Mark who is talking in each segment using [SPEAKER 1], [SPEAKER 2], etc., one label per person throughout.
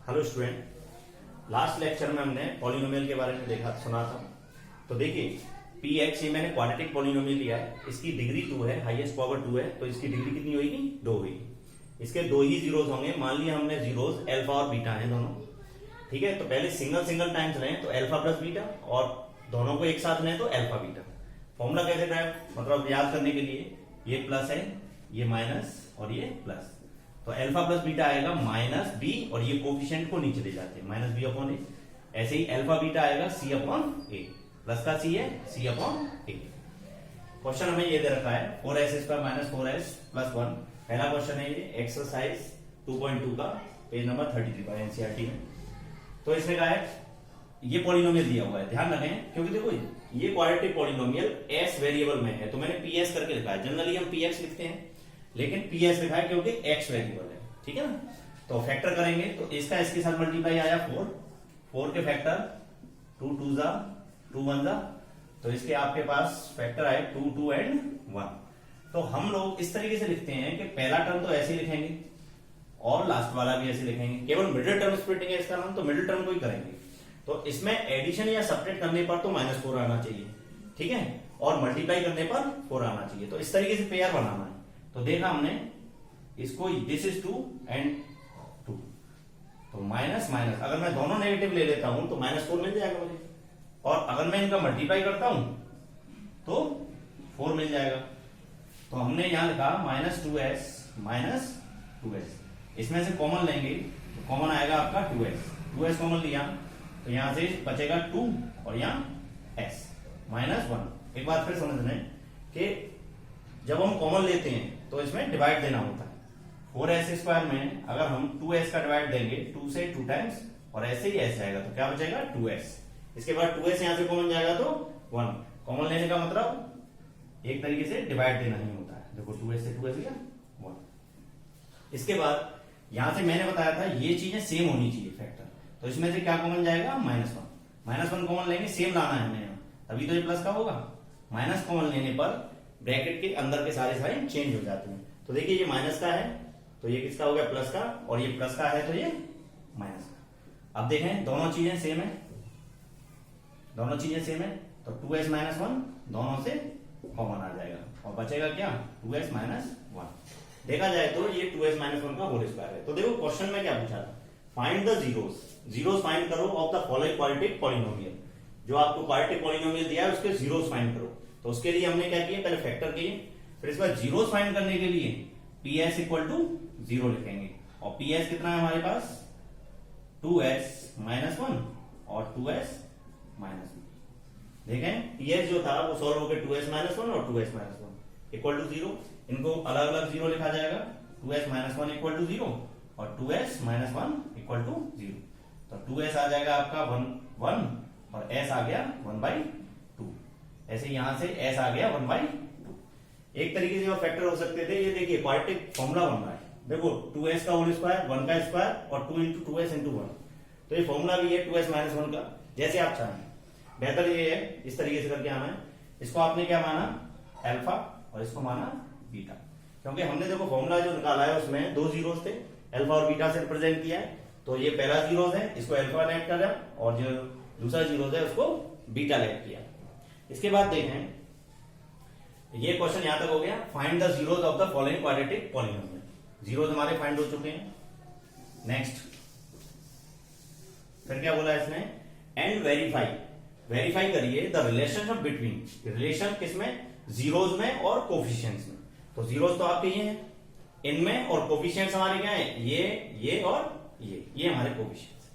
[SPEAKER 1] Hello student, last lecture में हमने polynomial के बारे में सुना था। तो देखिए पी एक्स ये मैंने क्वाड्रेटिक पॉलिनोमियल लिया है, इसकी डिग्री 2 है, हाईएस्ट पावर 2 है, तो इसकी डिग्री कितनी होगी? 2 होगी। इसके दो ही जीरोस होंगे। मान लिया हमने जीरोस अल्फा और बीटा हैं दोनों, ठीक है। तो पहले सिंगल सिंगल टाइम्स लें तो अल्फा प्लस बीटा, और दोनों को एक साथ लें तो अल्फा बीटा। फॉर्मूला कैसे था, मतलब याद करने के लिए, ये प्लस है, ये माइनस और ये प्लस, तो अल्फा प्लस बीटा आएगा माइनस बी, और ये कोफिशिएंट को नीचे ले जाते हैं, माइनस बी अपॉन ए। ऐसे ही अल्फा बीटा आएगा सी अपॉन ए, प्लस का सी है, सी अपॉन ए। क्वेश्चन हमें ये दे रखा है 4s² माइनस 4s प्लस 1। पहला क्वेश्चन है ये एक्सरसाइज 2.2 का, पेज नंबर 33 पर एनसीईआरटी में। तो इसने कहा है ये पॉलिनोमियल दिया हुआ है, ध्यान रखें, क्योंकि देखो ये क्वाड्रेटिक पॉलिनोमियल एस वेरिएबल में है, तो मैंने पीएस करके लिखा है। जनरली हम पीएक्स लिखते हैं, लेकिन पीएस लिखा है क्योंकि एक्स वेरिएबल है, ठीक है ना। तो फैक्टर करेंगे तो इसका इसके साथ मल्टीप्लाई आया 4 के फैक्टर 2 2 जा 2 1 जा, तो इसके आपके पास फैक्टर आए 2 2 एंड 1। तो हम लोग इस तरीके से लिखते हैं कि पहला टर्म तो ऐसे ही लिखेंगे और लास्ट वाला भी ऐसे लिखेंगे। केवल मिडिल टर्म स्प्लिटिंग है इसका नाम, तो मिडिल टर्म को ही करेंगे। तो इसमें एडिशन या सब्ट्रैक्ट करने पर तो -4 आना चाहिए, ठीक है, और मल्टीप्लाई करने पर 4 आना चाहिए। तो इस तरीके से पेयर बनाना है। तो देखा हमने इसको, दिस इज 2 एंड 2, तो माइनस माइनस, अगर मैं दोनों नेगेटिव ले लेता हूं तो -4 मिल जाएगा मुझे, और अगर मैं इनका मल्टीप्लाई करता हूं तो 4 मिल जाएगा। तो हमने यहां लिखा -2s माइनस 2s, इसमें से कॉमन लेंगे तो कॉमन आएगा आपका 2s कॉमन लिया तो यहां से बचेगा 2 और यहां s -1। एक बात फिर समझ लें कि जब हम कॉमन लेते हैं तो इसमें डिवाइड देना होता है। 4s² में अगर हम 2s का डिवाइड देंगे 2 से 2 टाइम्स, और ऐसे ही s जाएगा तो क्या बचेगा 2s। इसके बाद 2s यहां से कॉमन जाएगा तो 1। कॉमन लेने का मतलब एक तरीके से डिवाइड देना ही होता है। देखो 2s से 2s गया 1। इसके बाद यहां से मैंने बताया था ये चीजें सेम होनी चाहिए फैक्टर, तो इसमें से क्या कॉमन जाएगा -1 कॉमन लेंगे, सेम लाना है हमें यहाँ, तभी तो ये प्लस का होगा। माइनस कॉमन लेने पर ब्रैकेट के अंदर के सारे साइन चेंज हो जाते हैं। तो देखिए ये माइनस का है तो ये किसका हो गया, प्लस का, और ये प्लस का है तो ये माइनस का। अब देखें दोनों चीजें सेम है, दोनों चीजें सेम है, तो 2s -1 दोनों से कॉमन आ जाएगा और बचेगा क्या 2s -1। देखा जाए तो ये 2s -1 का होल स्क्वायर है। तो देखो क्वेश्चन में क्या पूछा था, फाइंड द जीरोस फाइंड करो of the following quadratic polynomial. जो आपको क्वाड्रेटिक पॉलिनोमियल दिया है उसके जीरोस फाइंड करो। तो उसके लिए हमने क्या किया, पहले फैक्टर किए, फिर इस बार जीरोस फाइंड करने के लिए ps इक्वल टू 0 लिखेंगे, और ps कितना है हमारे पास 2s -1 और 2s -1। देखें ps जो था वो सॉल्व होकर 2s -1 और 2s -1 इक्वल टू 0। इनको अलग अलग 0 लिखा जाएगा, 2s -1 इक्वल टू 0 और 2s -1 इक्वल टू 0। तो 2s आ जाएगा आपका 1 और s आ गया 1/2। ऐसे यहां से s आ गया 1/2। एक तरीके से और फैक्टर हो सकते थे, ये देखिए क्वाड्रेटिक फॉर्मूला बन रहा है, देखो 2s का होल स्क्वायर 1 का स्क्वायर और 2 × 2s × 1। तो ये फॉर्मूला भी है 2s -1 का, जैसे आप चाहें। बेहतर ये है इस तरीके से करके आना है। इसको आपने क्या माना अल्फा और इसको माना बीटा, क्योंकि हमने देखो फॉर्मूला जो निकाला है उसमें 2 जीरोस थे, अल्फा और बीटा से रिप्रेजेंट किया है। तो ये पहला जीरोस है, इसको अल्फा लेट कर, और जो दूसरा जीरोस है उसको बीटा लेट किया। इसके बाद देखें ये क्वेश्चन यहां तक हो गया, find the zeros of the following quadratic polynomial. Zeros हमारे फाइंड हो चुके हैं। नेक्स्ट फिर क्या बोला इसने, एंड वेरीफाई करिए द रिलेशनशिप बिटवीन, रिलेशन किसमें, जीरोस में और कोफिशिएंट्स में। तो जीरोस तो आपके ये हैं इनमें, और कोफिशिएंट्स हमारे क्या है, ये और ये हमारे कोफिशिएंट्स।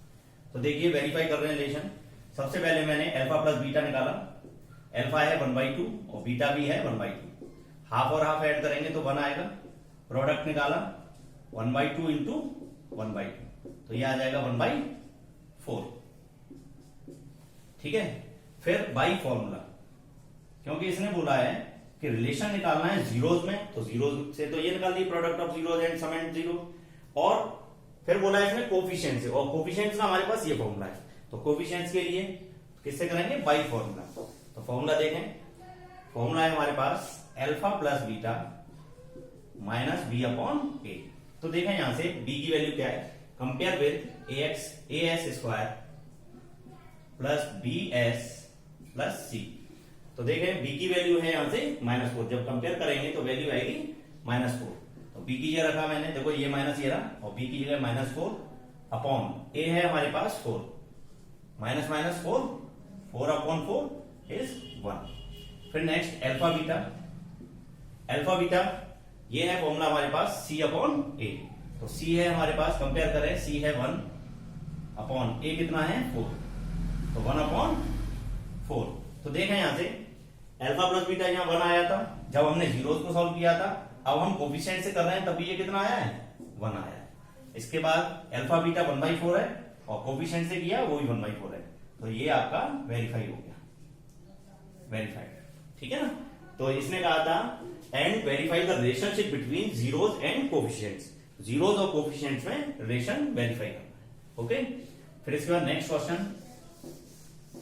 [SPEAKER 1] तो देखिए वेरीफाई कर रहे हैं रिलेशन। सबसे पहले मैंने अल्फा प्लस बीटा निकाला, अल्फा है 1/2 और बीटा भी है 1/2। हाफ और हाफ ऐड करेंगे तो 1 आएगा। प्रोडक्ट निकाला 1/2 इंटू 1/2, तो ये आ जाएगा 1/4, ठीक है। फिर बाई फॉर्मूला, क्योंकि इसने बोला है कि रिलेशन निकालना है जीरोस में, तो जीरोस से तो ये निकाल दी product of zeros and sum and zero, और फिर बोला है इसने कोफिशिएंट से, और कोफिशिएंट्स का हमारे पास ये फॉर्मूला है। तो कोफिशिएंट्स के लिए किससे करेंगे, बाई फॉर्मूला। तो फॉर्मूला देखें, फॉर्मूला है हमारे पास alpha plus beta minus B upon a. तो देखें यहां से बी की वैल्यू क्या है, compare with a s square plus b s plus c. तो देखें बी की वैल्यू है यहां से -4, जब कंपेयर करेंगे तो वैल्यू आएगी -4। तो बी की जगह रखा मैंने, देखो ये माइनस ये रहा और बी की जगह -4 अपॉन ए है हमारे पास 4, माइनस माइनस 4, 4 अपॉन 4 इज 1। फिर next alpha beta, alpha beta ये है फॉर्मूला हमारे पास सी अपॉन ए। तो सी है हमारे पास, कंपेयर करें, सी है 1 अपॉन ए कितना है 4, तो 1 अपॉन 4। तो देखें यहां से अल्फा प्लस बीटा यहां 1 आया था जब हमने जीरोस को सॉल्व किया था, अब हम कोफिशिएंट से कर रहे हैं तभी ये कितना आया है 1 आया है। इसके बाद अल्फा बीटा 1/4 है और कोफिशिएंट से किया वो भी 1/4 है, तो ये आपका वेरीफाई हो गया, वेरीफाइड, ठीक है ना। तो इसने कहा था and verify the relationship between zeros and coefficients, zeros और कोफिशिएंट्स में रिलेशन वेरीफाई करना है। ओके, फिर इसके बाद नेक्स्ट क्वेश्चन,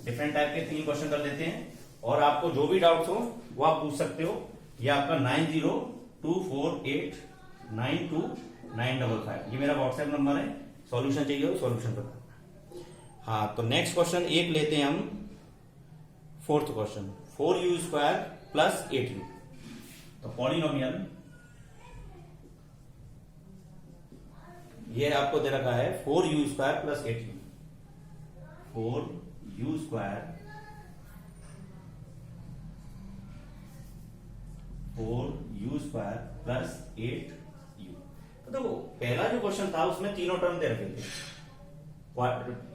[SPEAKER 1] डिफरेंट टाइप के 3 क्वेश्चन कर लेते हैं और आपको जो भी डाउट्स हो वो आप पूछ सकते हो। ये आपका 9024892955, ये मेरा व्हाट्सएप नंबर है, सॉल्यूशन चाहिए हो सॉल्यूशन बताना। हाँ, तो नेक्स्ट क्वेश्चन एक लेते हैं हम, 4th question, 4u² plus 8u। तो पॉलिनोमियल ये आपको दे रखा है 4u² plus 8u, 4u² plus 8u। तो देखो पहला जो क्वेश्चन था उसमें तीनों टर्म दे रखे थे,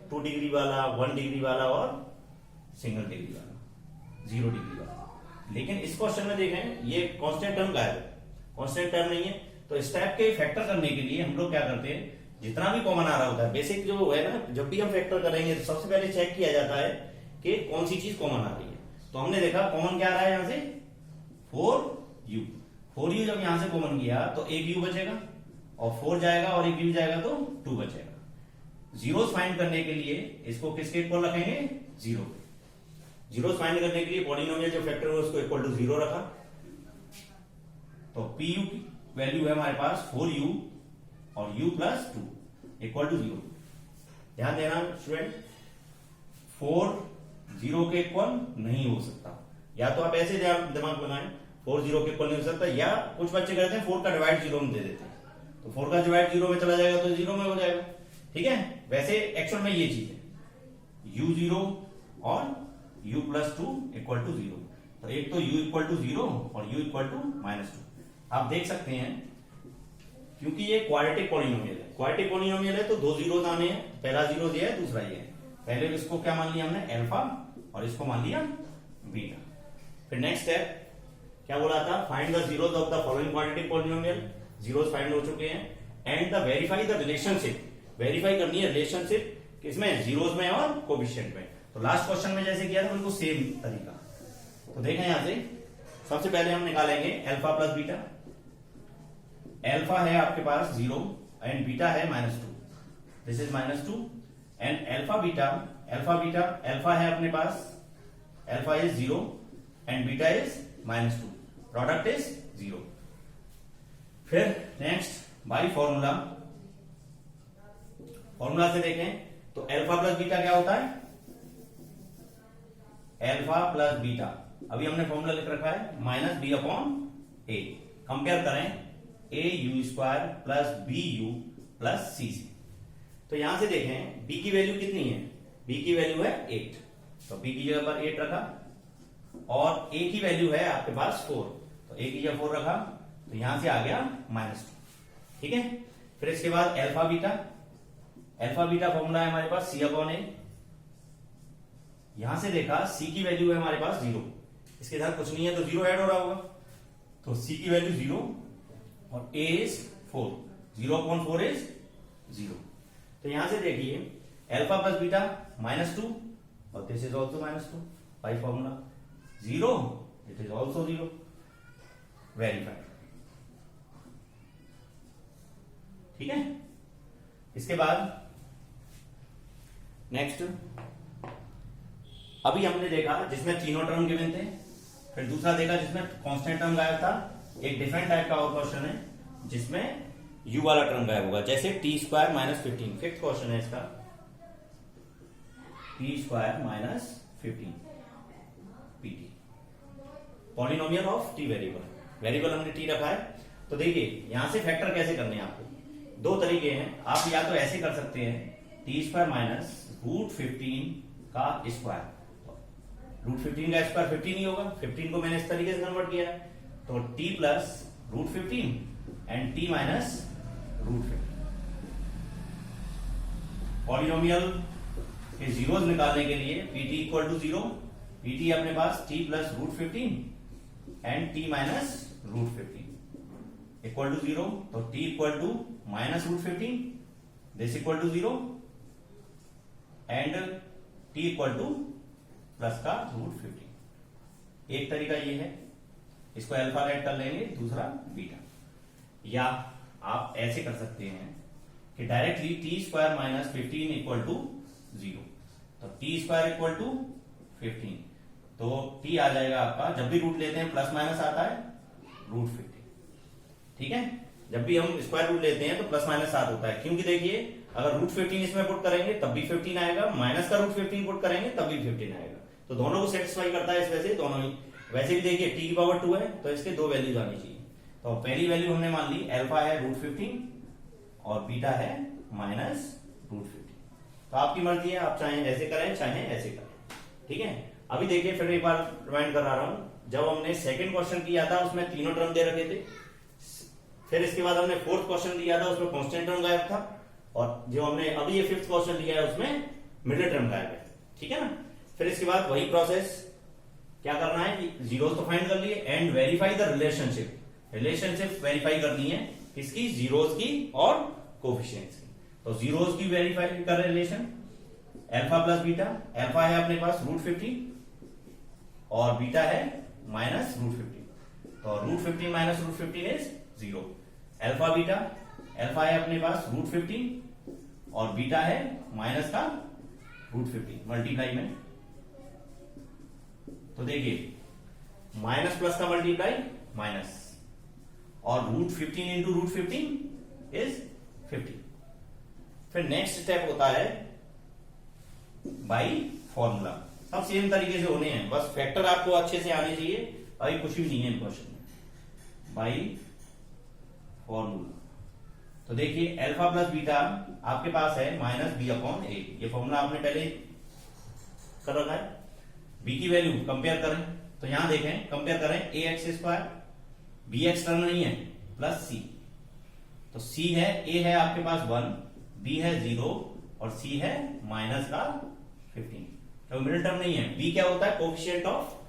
[SPEAKER 1] 2 डिग्री वाला, 1 डिग्री वाला और सिंगल डिग्री वाला, 0 डिग्री वाला। लेकिन इस क्वेश्चन में देखें ये कांस्टेंट टर्म गायब है, कांस्टेंट टर्म नहीं है। तो इस टाइप के फैक्टर करने के लिए हम लोग क्या करते हैं, जितना भी कॉमन आ रहा होता है, बेसिक जो है ना, जब भी हम फैक्टर करेंगे तो सबसे पहले चेक किया जाता है कि कौन सी चीज कॉमन आ रही है। तो हमने देखा कॉमन क्या आ रहा है यहां से 4u जब यहां से कॉमन किया तो एक u बचेगा और 4 जाएगा और एक u जाएगा तो 2 बचेगा। जीरोस फाइंड करने के लिए इसको किस के इक्वल रखेंगे, 0। जीरोस फाइंड करने के लिए पॉलिनोमियल जो फैक्टर है उसको इक्वल टू 0 रखा। तो pu की वैल्यू है हमारे पास 4u और u प्लस 2 इक्वल टू 0। ध्यान देना स्टूडेंट, 4 0 के इक्वल नहीं हो सकता, या तो आप ऐसे दिमाग लगाएं 4 0 के इक्वल नहीं हो सकता, या कुछ बच्चे कहते हैं 4 का डिवाइड 0 में दे देते हैं, तो 4 का डिवाइड 0 में चला जाएगा तो 0 में हो जाएगा, ठीक है। वैसे एक्चुअल में ये चीज है u 0 और u प्लस 2 इक्वल टू 0। तो एक तो u इक्वल टू 0 और u इक्वल टू -2। आप देख सकते हैं क्योंकि ये क्वाड्रेटिक पॉलिनोमियल है, क्वाड्रेटिक पॉलिनोमियल है तो 2 जीरोस आने हैं, पहला 0 दिया है, दूसरा ये है। पहले इसको क्या मान लिया हमने अल्फा और इसको मान लिया बीटा। फिर नेक्स्ट स्टेप क्या बोला था, find the zeros of the following quadratic polynomial. Zeros find हो चुके हैं and the verify the relationship, verify करनी है रिलेशनशिप किसमें, जीरोस में और कोफिशिएंट में। तो लास्ट क्वेश्चन में जैसे किया था बिल्कुल सेम तरीका। तो देखें यहां से सबसे पहले हम निकालेंगे अल्फा प्लस बीटा। अल्फा है आपके पास 0 एंड बीटा है -2, this is -2 and alpha beta, alpha है अपने पास, alpha is 0 and beta is -2, product is 0। फिर नेक्स्ट बाई फॉर्मूला, फॉर्मूला से देखें तो अल्फा प्लस बीटा क्या होता है, अल्फा प्लस बीटा, अभी हमने फॉर्मूला लिख रखा है -b/a। कंपेयर करें au² plus bu plus c से। तो यहां से देखें b की वैल्यू कितनी है, b की वैल्यू है 8, तो b की जगह पर 8 रखा और a की वैल्यू है आपके पास 4, तो a की जगह 4 रखा, तो यहां से आ गया -2, ठीक है। फिर इसके बाद अल्फा बीटा फॉर्मूला है हमारे पास c/a। यहां से देखा c की वैल्यू है हमारे पास 0, इसके साथ कुछ नहीं है तो 0 ऐड हो रहा होगा, तो c की वैल्यू 0 और a इज 4, 0/4 इज 0। तो यहां से देखिए अल्फा प्लस बीटा -2 और this is also -2 by formula, 0 it is also 0, verified, ठीक है। इसके बाद नेक्स्ट अभी हमने देखा जिसमें तीनों टर्म गिवन थे, फिर दूसरा देखा जिसमें कांस्टेंट टर्म गायब था। एक डिफरेंट टाइप का और क्वेश्चन है जिसमें u वाला टर्म गायब होगा, जैसे T square minus 15। Fifth question है इसका, T square minus 15 PT, polynomial of T variable. Variable हमने टी रखा है। तो देखिए यहां से फैक्टर कैसे करने हैं आपको, दो तरीके हैं। आप या तो ऐसे कर सकते हैं, टी स्क्वायर माइनस रूट 15 का स्क्वायर। रूट 15 का स्क्वायर 15 ही होगा, 15 को मैंने इस तरीके से कन्वर्ट किया है, तो t plus root 15 and t minus root 15। Polynomial के जीरोस निकालने के लिए पीटी इक्वल टू 0, पीटी अपने पास t plus root 15 and t minus root 15 equal to 0, तो t equal to minus root 15, this equal to 0 and t equal to plus का root 15। एक तरीका ये है, इसको अल्फा ऐड कर लेंगे, दूसरा बीटा। या आप ऐसे कर सकते हैं कि directly t square minus 15 equal to 0, तो टी स्क्वायर इक्वल टू 15, तो टी आ जाएगा आपका, जब भी रूट लेते हैं प्लस माइनस आता है रूट 15। ठीक है, जब भी हम स्क्वायर रूट लेते हैं तो प्लस माइनस साथ होता है, क्योंकि देखिए अगर रूट 15 इसमें पुट करेंगे तब भी 15 आएगा, माइनस का रूट 15 पुट करेंगे तब भी 15 आएगा, तो दोनों को सेटिस्फाई करता है इस वजह से दोनों ही। वैसे भी देखिए टी की पावर 2 है तो इसके दो वैल्यूज आनी चाहिए। तो पहली वैल्यू हमने मान ली, अल्फा है रूट 15 और बीटा है माइनस रूट 15। तो आपकी मर्जी है, आप चाहे ऐसे करें चाहे ऐसे करें। ठीक है, अभी देखिए फिर एक बार रिमाइंड कर रहा हूं, जब हमने सेकंड क्वेश्चन किया था उसमें तीनों टर्म दे रखे थे, फिर इसके बाद हमने फोर्थ क्वेश्चन दिया था उसमें कांस्टेंट टर्म गायब था, और जो हमने अभी ये फिफ्थ क्वेश्चन लिया है उसमें मिडिल टर्म गायब है। ठीक है ना, फिर इसके बाद वही प्रोसेस क्या करना है कि जीरोस तो फाइंड कर लिए and verify the relationship, relationship verify करनी है किसकी, जीरोस की और कोफिशिएंट्स की। तो जीरोस की वेरीफाई कर relation, alpha plus beta, alpha है अपने पास रूट 15 और बीटा है माइनस रूट 15, तो root 15 minus root 15 is 0। Alpha beta, alpha है अपने पास रूट 15 और बीटा है माइनस का रूट 15 मल्टीप्लाई में, तो देखिए माइनस प्लस का मल्टीप्लाई माइनस, और रूट 15 इंटू रूट 15 इज 50। फिर नेक्स्ट स्टेप होता है बाई फॉर्मूला। सब सेम तरीके से होने हैं, बस फैक्टर आपको अच्छे से आने चाहिए, अभी कुछ भी नहीं है इन क्वेश्चन में। बाई फॉर्मूला, तो देखिए अल्फा प्लस बीटा आपके पास है माइनस बी अपॉन ए, ये फॉर्मूला आपने पहले कर रखा है। बी की वैल्यू कंपेयर करें, तो यहां देखें कंपेयर करें, a x square, b x term नहीं है, प्लस सी, तो सी है, ए है आपके पास 1, बी है 0 और सी है माइनस का 15, तो मिडिल टर्म नहीं है। बी क्या होता है, कोफिशिएंट ऑफ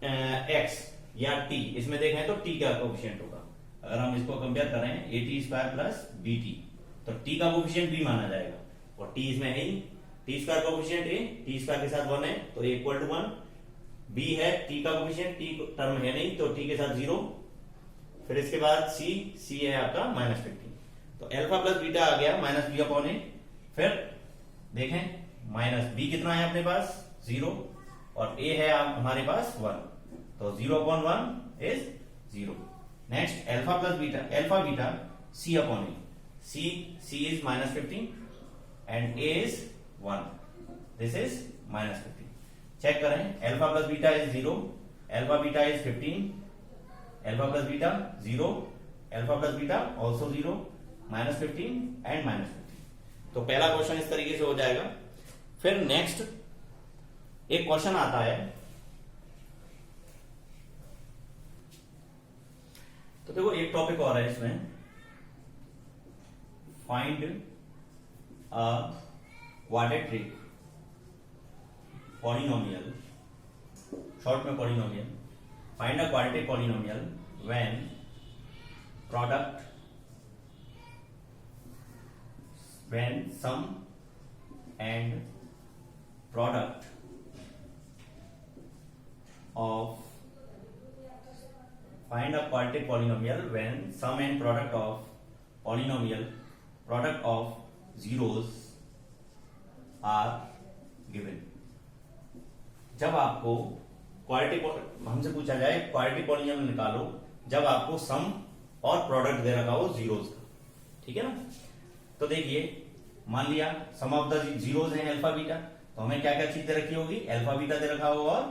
[SPEAKER 1] एक्स या टी, इसमें देखें तो टी का कोफिशिएंट होगा। अगर हम इसको कंपेयर करें a t square plus b t, तो टी का कोफिशिएंट बी माना जाएगा, और टी इसमें है ही, t square coefficient a, t square के साथ 1 है तो ए इक्वल टू 1, बी है टी का कोफिशिएंट, टी टर्म है नहीं तो टी के साथ 0, फिर इसके बाद सी है आपका माइनस 15, तो अल्फा प्लस बीटा आ गया माइनस बी अपॉन ए। फिर देखें माइनस बी कितना है अपने पास 0 और ए है हमारे पास 1, तो 0 upon 1 is 0। Next alpha plus beta, alpha beta c upon a, c is minus 15 and a is 1, this is minus 15। Check करें, alpha plus beta is 0, alpha beta is 15, alpha plus beta 0, alpha plus beta also 0, minus 15 and minus 15। तो पहला question इस तरीके से हो जाएगा। फिर next एक क्वेश्चन आता है, तो देखो एक टॉपिक और है इसमें, find a quadratic polynomial, short में polynomial, find a quadratic polynomial when product, when sum and product of, find a quadratic polynomial when sum and product of polynomial product of zeros are given। जब आपको quadratic, हमसे पूछा जाए quadratic polynomial निकालो जब आपको सम और प्रोडक्ट दे रखा हो जीरोज का, ठीक है ना। तो देखिए मान लिया सम ऑफ द जीरोज है अल्फा बीटा, तो हमें क्या क्या चीज दे रखी होगी, अल्फा बीटा दे रखा होगा और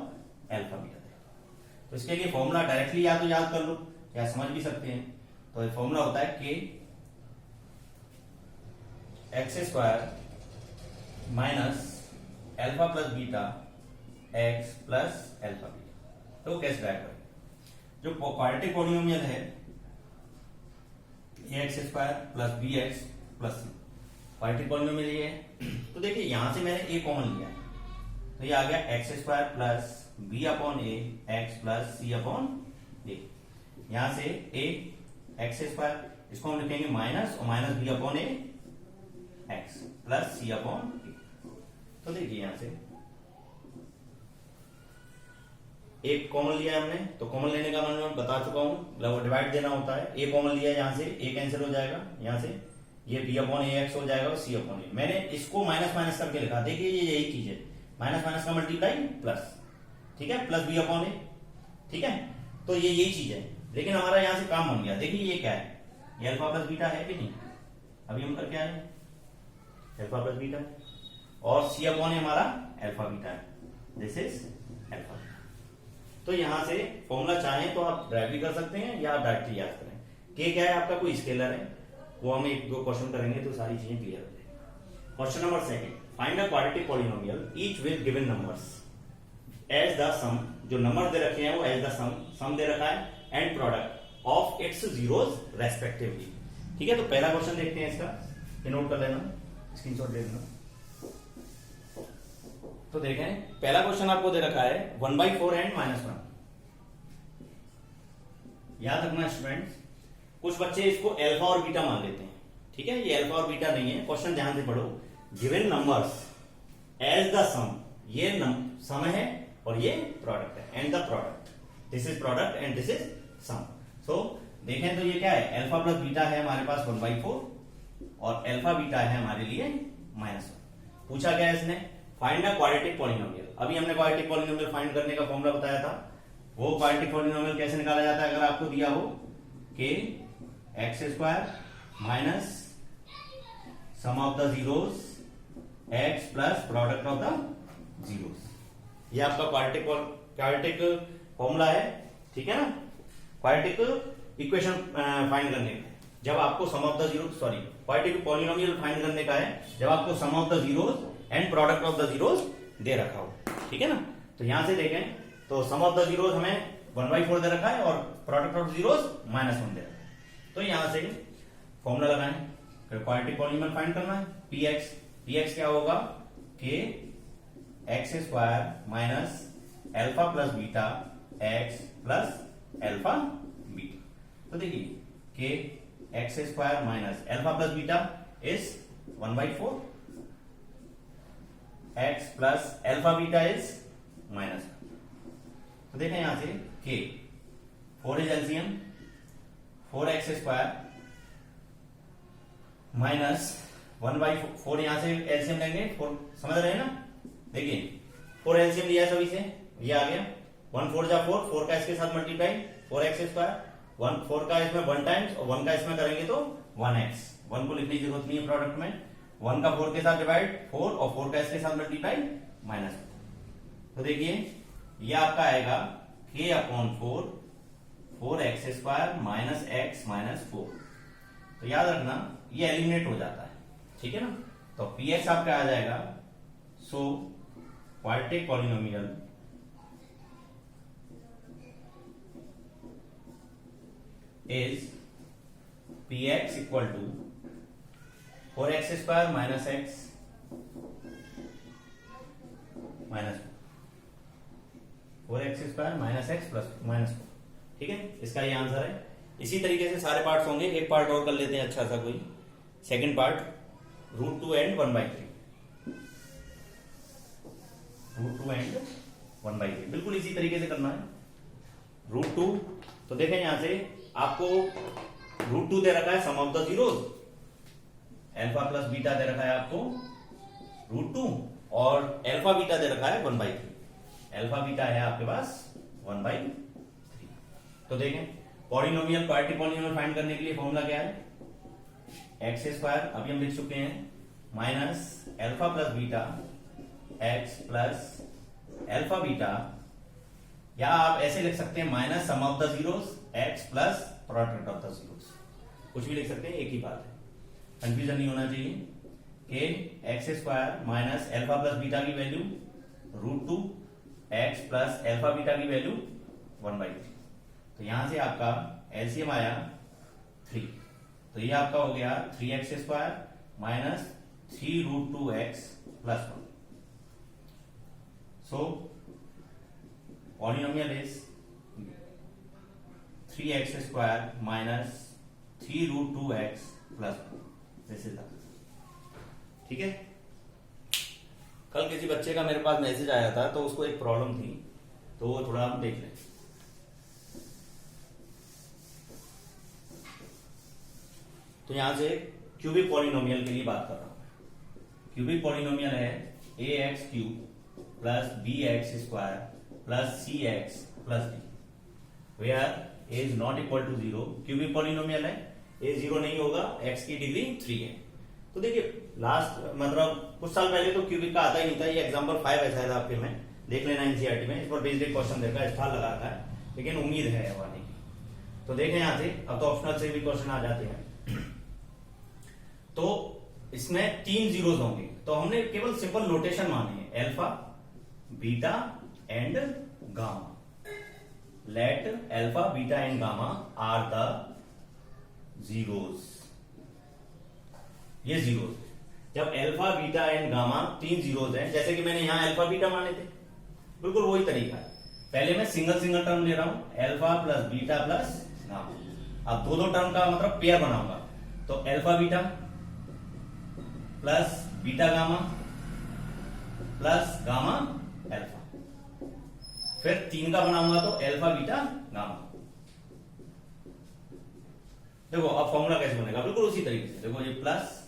[SPEAKER 1] अल्फा बीटा दे रखा होगा। तो इसके लिए फॉर्मूला डायरेक्टली या तो याद कर लो या समझ भी सकते हैं। तो फॉर्मूला होता है के x square minus alpha plus beta x plus alpha beta. तो कैसे ड्राइव करें, जो क्वाड्रेटिक पॉलिनोमियल है x square plus b x plus c, quadratic polynomial ये है। तो देखिए यहां से मैंने ए कॉमन लिया है, तो ये आ गया x square plus b upon a x plus c upon a. यहां से ए एक्स स्क्वायर, इसको हम लिखेंगे माइनस और minus B upon a x plus c upon a. तो देखिए यहां से एक कॉमन लिया हमने, तो कॉमन लेने का मैं बता चुका हूं, मतलब डिवाइड देना होता है। ए कॉमन लिया, यहां से ए कैंसिल हो जाएगा, यहां से ये बी अपॉन ए एक्स हो जाएगा और सी अपॉन ए। मैंने इसको माइनस माइनस करके लिखा, देखिए ये यही चीज है, माइनस माइनस का मल्टीप्लाई प्लस, ठीक है, प्लस बी अपॉन ए, ठीक है। तो ये यही चीज है, लेकिन हमारा यहां से काम बन गया। देखिए ये क्या है, ये अल्फा प्लस बीटा है कि नहीं, अभी हम करके आए अल्फा प्लस बीटा, और सी अपॉन ए हमारा अल्फा बीटा है, दिस इज अल्फा। तो यहां से फॉर्मूला चाहें तो आप ड्राइव भी कर सकते हैं या आप डायरेक्टली याद करें। के क्या है आपका, कोई स्केलर है, वो हम एक दो क्वेश्चन करेंगे तो सारी चीजें क्लियर हो जाएंगी। Question number second, find a quadratic polynomial each with given numbers as the sum, जो नंबर दे रखे हैं वो एज द सम दे रखा है, and product of its zeros respectively. ठीक है, तो पहला क्वेश्चन देखते हैं इसका, ये नोट कर लेना, स्क्रीनशॉट ले लेना। तो देखें पहला क्वेश्चन आपको दे रखा है 1/4 एंड -1। याद रखना स्टूडेंट्स, कुछ बच्चे इसको अल्फा और बीटा मान लेते हैं, ठीक है, ये अल्फा और बीटा नहीं है। क्वेश्चन ध्यान से पढ़ो, given numbers as the sum, ये सम है और ये प्रोडक्ट है, and the product, this is product and this is sum. So देखें तो ये क्या है, अल्फा प्लस बीटा है हमारे पास 1/4 और अल्फा बीटा है हमारे लिए -1। पूछा क्या है इसने, फाइंड अ क्वाड्रेटिक पॉलिनोमियल। अभी हमने क्वाड्रेटिक पॉलिनोमियल फाइंड करने का फॉर्मूला बताया था। वो क्वाड्रेटिक पॉलिनोमियल कैसे निकाला जाता है, अगर आपको दिया हो कि x square minus sum of the zeros x plus product of the zeros, ये आपका क्वाड्रेटिक फॉर्मूला है, ठीक है ना। क्वाड्रेटिक इक्वेशन फाइंड करने का, जब आपको sum of the zero, sorry quadratic polynomial find करने का है जब आपको sum of the zeros and product of the zeros दे रखा हो, ठीक है ना। तो यहां से देखें तो सम ऑफ द जीरोस हमें 1/4 दे रखा है और प्रोडक्ट ऑफ जीरोस -1 दे रखा है। तो यहां से फॉर्मूला लगाएं, क्वाड्रेटिक पॉलिनोमियल फाइंड करना है, पीएक्स क्या होगा, के x square minus alpha plus beta x plus alpha beta. तो देखिए के x square minus alpha plus beta is 1/4, x plus alpha beta is -1। तो देखें यहां से के 4 is LCM, 4x square minus 1/4, यहां से एलसीएम लेंगे 4, समझ रहे हैं ना। देखिए 4 एलसीएम लिया सभी से, ये आ गया 1 4 जा 4, 4 का इसके साथ मल्टीप्लाई 4x स्क्वायर, 4 का इसमें 1 टाइम्स और 1 का इसमें करेंगे तो 1x, 1 को लिखने की जरूरत नहीं है प्रोडक्ट में, 1 का 4 के साथ डिवाइड 4 और 4 का इसके साथ मल्टीप्लाई -1। तो देखिए ये आपका आएगा k upon 4, 4x square minus x minus 4। तो याद रखना ये एलिमिनेट हो जाता है, ठीक है ना। तो px आपका आ जाएगा, so quadratic polynomial is px equal to 4x square minus x minus 4x square minus x plus -4, ठीक है, इसका ये आंसर है। इसी तरीके से सारे पार्ट्स होंगे, एक पार्ट और कर लेते हैं अच्छा सा कोई, सेकंड पार्ट √2 एंड 1/3, √2 एंड 1/3 बिल्कुल इसी तरीके से करना है। √2, तो देखें यहां से आपको √2 दे रखा है sum of the zeros, alpha plus beta दे रखा है आपको √2 और अल्फा बीटा दे रखा है 1/3, अल्फा बीटा है आपके पास 1/3। तो देखें पॉलिनोमियल क्वाड्रेटिक पॉलिनोमियल फाइंड करने के लिए फॉर्मूला क्या है, एक्स स्क्वायर अभी हम लिख चुके हैं minus alpha plus beta x plus alpha beta, या आप ऐसे लिख सकते हैं minus sum of the zeros x plus product of the zeros, कुछ भी लिख सकते हैं, एक ही बात है, कंफ्यूजन नहीं होना चाहिए। के x square minus alpha plus beta की value √2 X plus alpha beta की वैल्यू 1/3। तो यहां से आपका एलसीएम आया 3, तो ये आपका हो गया 3x square minus 3√2x plus 1। So polynomial is 3x square minus 3√2x plus 1। This is the, ठीक है। कल किसी बच्चे का मेरे पास मैसेज आया था, तो उसको एक प्रॉब्लम थी, तो वो थोड़ा हम देख लें। तो यहां से क्यूबिक पॉलिनोमियल के लिए बात कर रहा हूं। क्यूबिक पॉलिनोमियल है ax cube plus bx square plus cx plus d, where a is not equal to 0। Cubic polynomial है, a 0 नहीं होगा, x की डिग्री 3 है। तो देखिए लास्ट मतलब कुछ साल पहले तो क्यूबिक का आता ही नहीं था, ये एग्जांपल 5 ऐसा था आपके में, देख लेना एनसीईआरटी में, इस पर बेस्ड क्वेश्चन देखा, स्टार लगा रखा है, लेकिन उम्मीद है आने की। तो देखें यहां से, अब तो ऑप्शनल से भी क्वेश्चन आ जाते हैं। तो इसमें 3 जीरोस होंगे, तो हमने केवल सिंपल नोटेशन माने हैं, alpha beta and gamma. Let alpha beta and gamma are the zeros, ये जीरोस। जब alpha beta and gamma 3 zeros हैं, जैसे कि मैंने यहां अल्फा बीटा माने थे, बिल्कुल वही तरीका है। पहले मैं सिंगल सिंगल टर्म ले रहा हूं, alpha plus beta plus gamma. अब दो टर्म का मतलब पेयर बनाऊंगा, तो alpha beta plus beta gamma plus gamma alpha. फिर 3 का बनाऊंगा तो अल्फा बीटा गामा। देखो अब फॉर्मूला कैसे बनेगा, बिल्कुल उसी तरीके से। देखो ये प्लस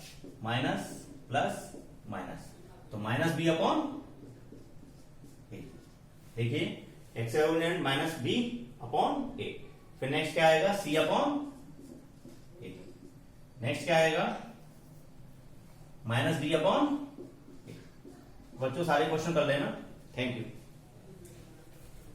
[SPEAKER 1] माइनस प्लस माइनस, तो माइनस बी अपॉन ए। देखिए X exponent minus B upon A. फिर नेक्स्ट क्या आएगा, सी अपॉन ए। नेक्स्ट क्या आएगा, माइनस डी अपॉन ए। बच्चों सारे क्वेश्चन कर लेना। Thank you.